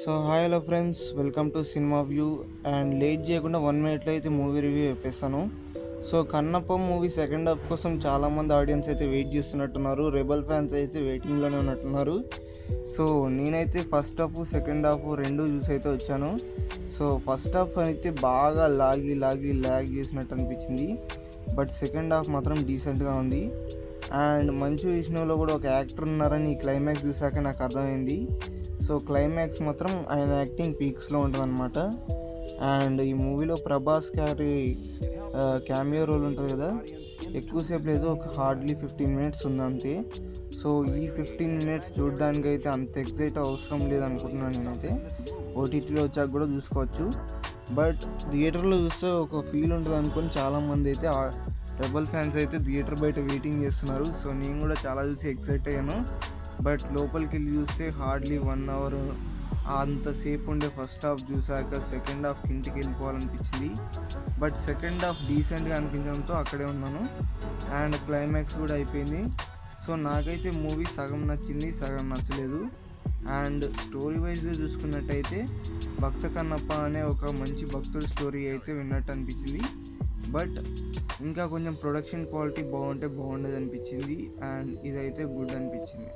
So hi hello friends, welcome to cinema view. And late చేయకుండా 1 minute అయితే movie review చెప్పేస్తాను. So Kannappa movie second half కోసం చాలామంది audience అయితే వెయిట్ చేస్తున్నట్టున్నారు. రెబల్ ఫ్యాన్స్ అయితే వెయిటింగ్లోనే ఉన్నట్టున్నారు. సో నేనైతే ఫస్ట్ హాఫ్ సెకండ్ హాఫ్ రెండు చూసి అయితే వచ్చాను. సో ఫస్ట్ హాఫ్ అయితే బాగా లాగ్ చేసినట్టు అనిపించింది. బట్ సెకండ్ హాఫ్ మాత్రం డీసెంట్గా ఉంది. అండ్ మంచు విష్ణులో కూడా ఒక యాక్టర్ ఉన్నారని ఈ క్లైమాక్స్ చూసాక నాకు అర్థమైంది. సో క్లైమాక్స్ మాత్రం ఆయన యాక్టింగ్ పీక్స్లో ఉంటుందన్నమాట. అండ్ ఈ మూవీలో ప్రభాస్ క్యామియో రోల్ ఉంటుంది కదా, ఎక్కువసేపు లేదు, ఒక హార్డ్లీ 15 minutes ఉంది అంతే. సో ఈ 15 minutes చూడడానికి అయితే అంత ఎగ్జైట్ అవసరం లేదనుకుంటున్నాను నేనైతే. ఓటీటీలో వచ్చాక కూడా చూసుకోవచ్చు. బట్ థియేటర్లో చూస్తే ఒక ఫీల్ ఉంటుంది అనుకొని చాలామంది అయితే రెబల్ ఫ్యాన్స్ అయితే థియేటర్ బయట వెయిటింగ్ చేస్తున్నారు. సో నేను కూడా చాలా చూసి ఎక్సైట్ అయ్యాను. బట్ లోపలికి వెళ్ళి చూస్తే హార్డ్లీ 1 hour అంతసేపు ఉండే ఫస్ట్ హాఫ్ చూసాక సెకండ్ హాఫ్కి ఇంటికి వెళ్ళిపోవాలనిపించింది. బట్ సెకండ్ హాఫ్ డీసెంట్గా అనిపించడంతో అక్కడే ఉన్నాను. అండ్ క్లైమాక్స్ కూడా అయిపోయింది. సో నాకైతే మూవీ సగం నచ్చింది, సగం నచ్చలేదు. అండ్ స్టోరీ వైజ్గా చూసుకున్నట్టయితే భక్త కన్నప్ప అనే ఒక మంచి భక్తుడి స్టోరీ అయితే విన్నట్టు అనిపించింది. బట్ ఇంకా కొంచెం ప్రొడక్షన్ క్వాలిటీ బాగుంటే బాగుండేది అనిపించింది. అండ్ ఇదైతే గుడ్ అనిపించింది.